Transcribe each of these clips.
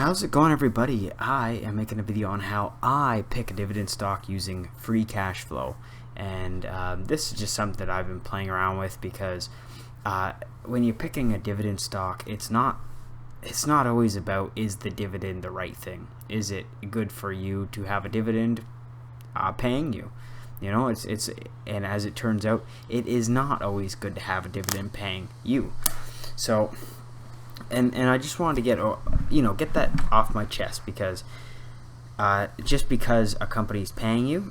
How's it going, everybody? I am making a video on how I pick a dividend stock using free cash flow, and this is just something that I've been playing around with because when you're picking a dividend stock, it's not always about, is the dividend the right thing? Is it good for you to have a dividend paying you? You know, and as it turns out, it is not always good to have a dividend paying you. So, and I just wanted to get that off my chest, because just because a company's paying you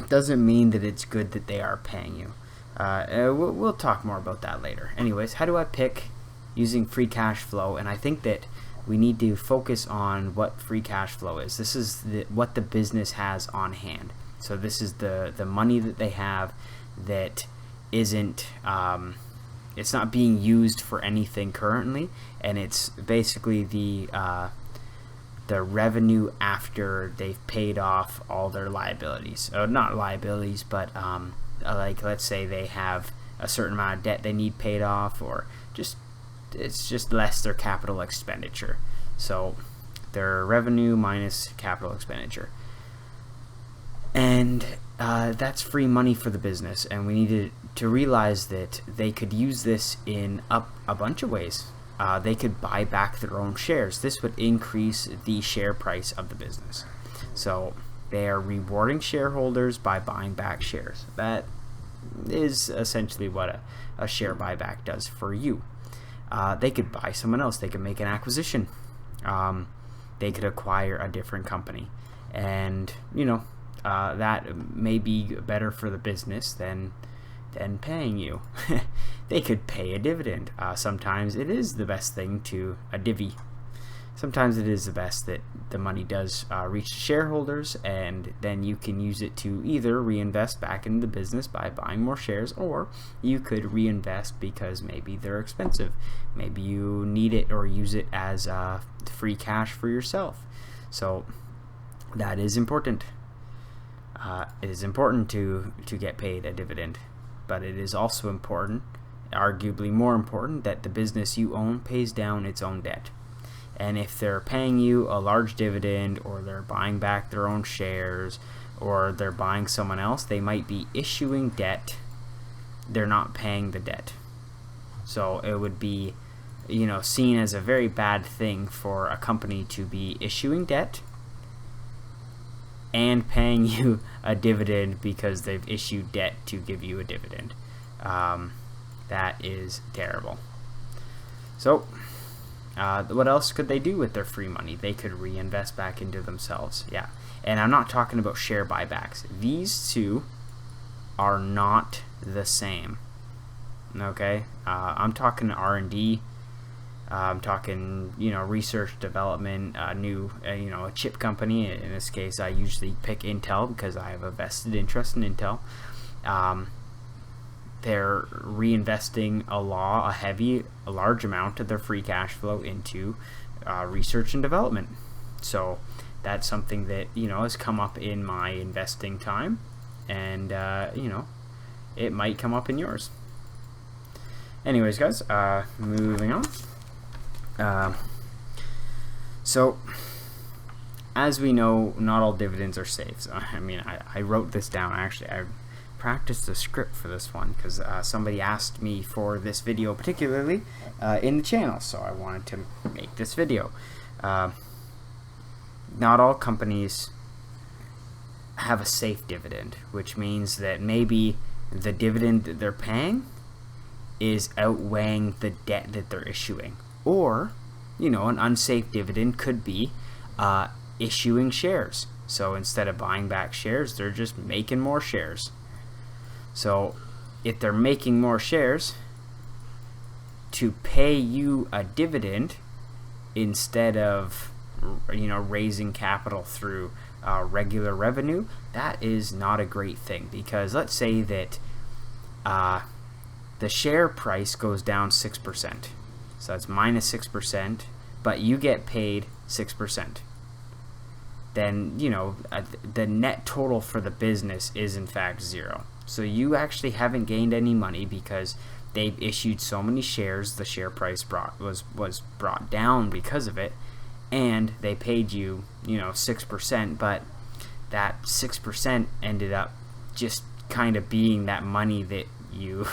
doesn't mean that it's good that they are paying you. We'll talk more about that later. Anyways, how do I pick using free cash flow? And I think that we need to focus on what free cash flow is. This is what the business has on hand. So this is the money that they have that isn't it's not being used for anything currently, and it's basically the revenue after they've paid off all their liabilities. Not liabilities, but like, let's say they have a certain amount of debt they need paid off, or it's just less their capital expenditure. So their revenue minus capital expenditure. And that's free money for the business, and we need to realize that they could use this in a bunch of ways. They could buy back their own shares. This would increase the share price of the business. So they are rewarding shareholders by buying back shares. That is essentially what a share buyback does for you. They could buy someone else. They could make an acquisition. They could acquire a different company, and that may be better for the business than paying you. They could pay a dividend. Sometimes it is the best thing to a divvy. Sometimes it is the best that the money does reach shareholders, and then you can use it to either reinvest back into the business by buying more shares, or you could reinvest because maybe they're expensive. Maybe you need it or use it as free cash for yourself. So that is important. It is important to get paid a dividend, but it is also important, arguably more important, that the business you own pays down its own debt. And if they're paying you a large dividend, or they're buying back their own shares, or they're buying someone else, they might be issuing debt. They're not paying the debt. So it would be, seen as a very bad thing for a company to be issuing debt and paying you a dividend because they've issued debt to give you a dividend. That is terrible. So what else could they do with their free money? They could reinvest back into themselves. Yeah, and I'm not talking about share buybacks. These two are not the same. Okay, I'm talking R&D. I'm talking, research, development, a chip company. In this case, I usually pick Intel because I have a vested interest in Intel. They're reinvesting a large amount of their free cash flow into research and development. So that's something that, has come up in my investing time, and, it might come up in yours. Anyways, guys, moving on. So, as we know, not all dividends are safe. So, I wrote this down. I practiced the script for this one because somebody asked me for this video particularly in the channel, so I wanted to make this video. Not all companies have a safe dividend, which means that maybe the dividend that they're paying is outweighing the debt that they're issuing. Or, an unsafe dividend could be issuing shares. So instead of buying back shares, they're just making more shares. So if they're making more shares to pay you a dividend instead of raising capital through regular revenue, that is not a great thing. Because let's say that the share price goes down 6%. So it's minus 6%, but you get paid 6%. Then, the net total for the business is in fact 0. So you actually haven't gained any money because they've issued so many shares, the share price was brought down because of it, and they paid you, 6%, but that 6% ended up just kind of being that money that you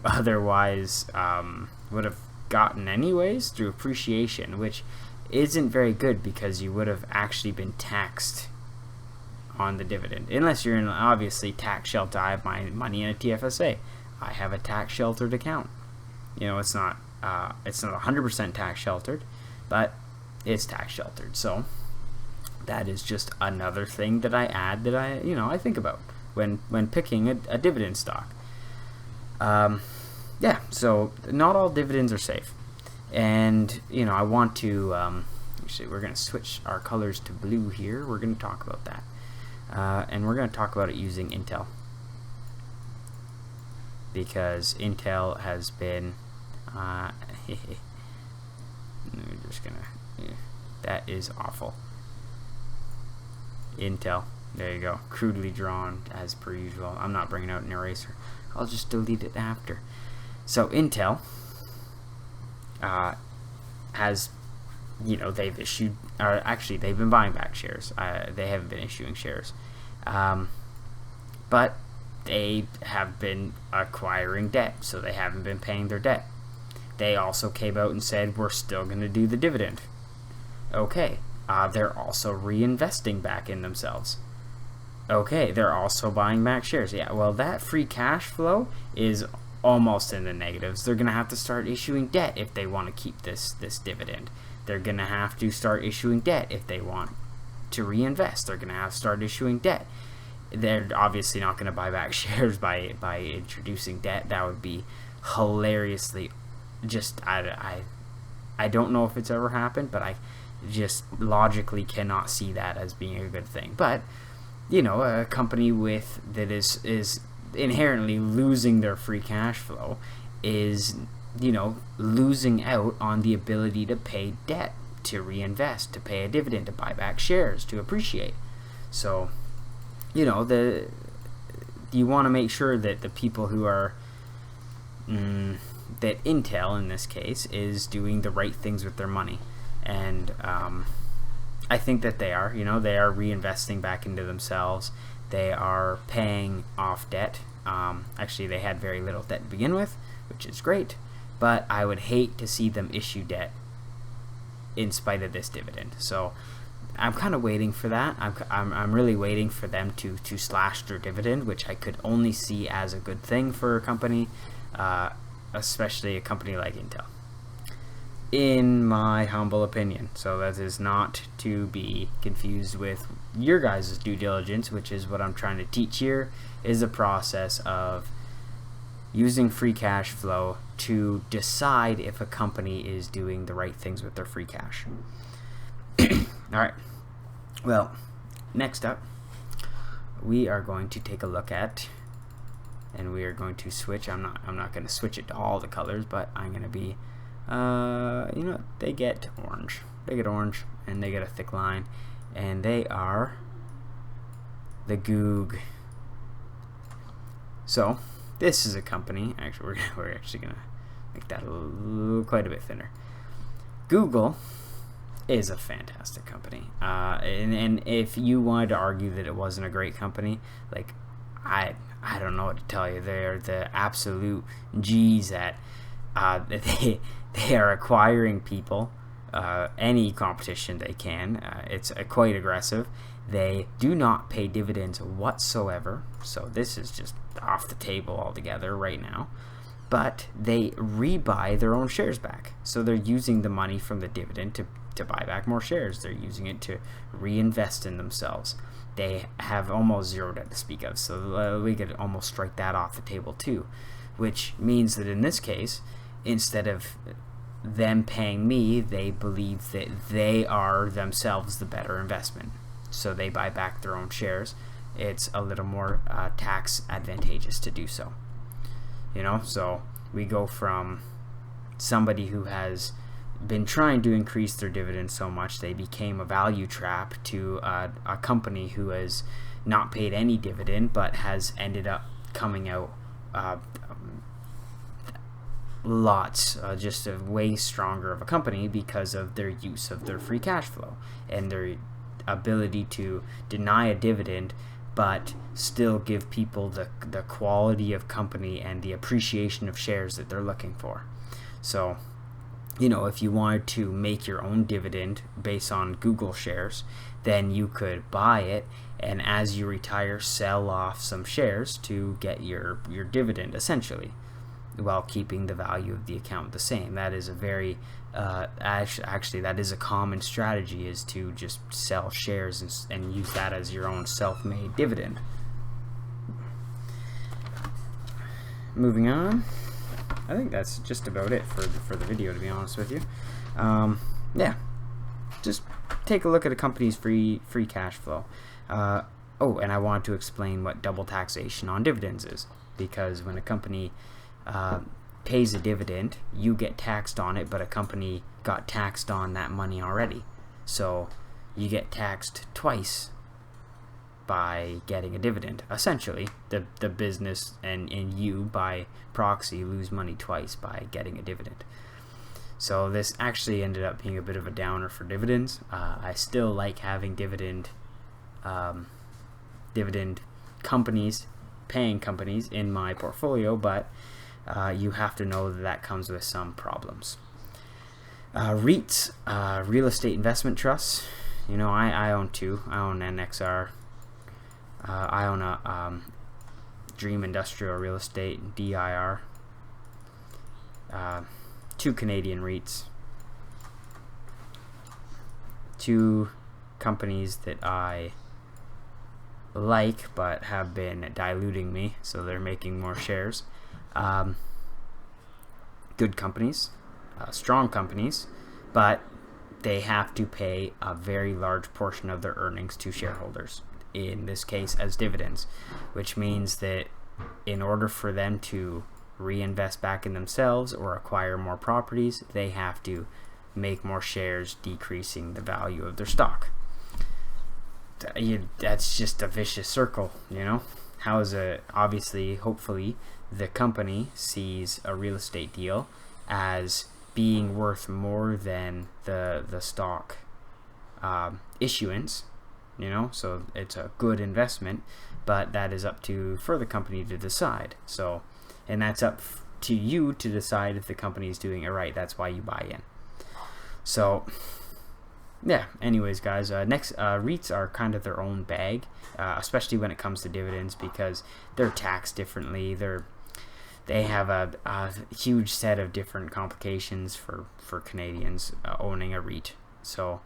otherwise would have gotten anyways through appreciation, which isn't very good because you would have actually been taxed on the dividend, unless you're in obviously tax shelter. I have my money in a TFSA. I have a tax sheltered account. It's not 100% tax sheltered, but it's tax sheltered. So that is just another thing that I add that I think about when picking a dividend stock. Yeah, so not all dividends are safe, and I want to actually, we're going to switch our colors to blue here. We're going to talk about that, and we're going to talk about it using Intel, because Intel has been we're just gonna that is awful. Intel, there you go, crudely drawn as per usual. I'm not bringing out an eraser, I'll just delete it after. So Intel has, they've issued, or actually they've been buying back shares. They haven't been issuing shares, but they have been acquiring debt, so they haven't been paying their debt. They also came out and said, we're still going to do the dividend. Okay, they're also reinvesting back in themselves. Okay, they're also buying back shares. Yeah, well, that free cash flow is almost in the negatives. They're going to have to start issuing debt if they want to keep this dividend. They're going to have to start issuing debt if they want to reinvest. They're going to have to start issuing debt. They're obviously not going to buy back shares by introducing debt. That would be hilariously just, I don't know if it's ever happened, but I just logically cannot see that as being a good thing. But a company that is inherently losing their free cash flow is losing out on the ability to pay debt, to reinvest, to pay a dividend, to buy back shares, to appreciate. So you want to make sure that the people who are that Intel in this case is doing the right things with their money, and I think that they are. They are reinvesting back into themselves. They are paying off debt. Actually, they had very little debt to begin with, which is great, but I would hate to see them issue debt in spite of this dividend. So I'm kind of waiting for that. I'm really waiting for them to slash their dividend, which I could only see as a good thing for a company, especially a company like Intel, in my humble opinion. So that is not to be confused with your guys' due diligence, which is what I'm trying to teach here, is the process of using free cash flow to decide if a company is doing the right things with their free cash. Alright, well, next up we are going to take a look at, and we are going to switch. I'm not going to switch it to all the colors, but I'm going to be they get orange. They get orange, and they get a thick line, and they are the Goog. So this is a company. Actually, we're actually going to make that quite a bit thinner. Google is a fantastic company, and if you wanted to argue that it wasn't a great company, like I don't know what to tell you. They're the absolute G's at they are acquiring people, any competition they can. It's quite aggressive. They do not pay dividends whatsoever, so this is just off the table altogether right now. But they rebuy their own shares back, so they're using the money from the dividend to buy back more shares. They're using it to reinvest in themselves. They have almost zero debt to speak of, so we could almost strike that off the table too, which means that in this case, instead of them paying me, they believe that they are themselves the better investment, so they buy back their own shares. It's a little more tax advantageous to do so. So we go from somebody who has been trying to increase their dividend so much they became a value trap, to a company who has not paid any dividend but has ended up coming out just a way stronger of a company because of their use of their free cash flow and their ability to deny a dividend but still give people the quality of company and the appreciation of shares that they're looking for. So, you know, if you wanted to make your own dividend based on Google shares, then you could buy it, and as you retire, sell off some shares to get your dividend, essentially, while keeping the value of the account the same. That is a very actually that is a common strategy, is to just sell shares and use that as your own self-made dividend. Moving on, I think that's just about it for the video, to be honest with you. Yeah, just take a look at a company's free cash flow. Oh, and I wanted to explain what double taxation on dividends is, because when a company pays a dividend, you get taxed on it, but a company got taxed on that money already. So you get taxed twice by getting a dividend. Essentially, the business and you, by proxy, lose money twice by getting a dividend. So this actually ended up being a bit of a downer for dividends. I still like having dividend companies, paying companies in my portfolio, but you have to know that comes with some problems. REITs, real estate investment trusts. You know, I own two. I own NXR. I own a Dream Industrial Real Estate, DIR. Two Canadian REITs. Two companies that I like but have been diluting me, so they're making more shares. Good companies, strong companies, but they have to pay a very large portion of their earnings to shareholders, in this case as dividends, which means that in order for them to reinvest back in themselves or acquire more properties, they have to make more shares, decreasing the value of their stock. That's just a vicious circle, you know. How is it? Obviously, hopefully, the company sees a real estate deal as being worth more than the stock issuance, you know, so it's a good investment, but that is up for the company to decide. So, and that's up to you to decide if the company is doing it right. That's why you buy in. So, yeah, anyways, guys, next, REITs are kind of their own bag, especially when it comes to dividends, because they're taxed differently. They have a huge set of different complications for Canadians owning a REIT. So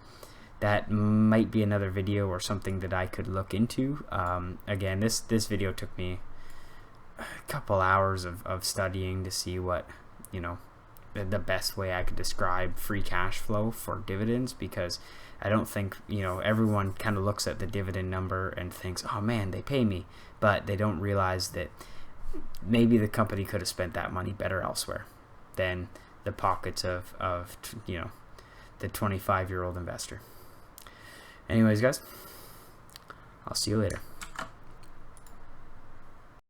that might be another video or something that I could look into. Again, this video took me a couple hours of studying to see what, you know, the best way I could describe free cash flow for dividends, because I don't think, you know, everyone kind of looks at the dividend number and thinks, oh man, they pay me, but they don't realize that maybe the company could have spent that money better elsewhere than the pockets of you know, the 25-year-old investor. Anyways, guys, I'll see you later.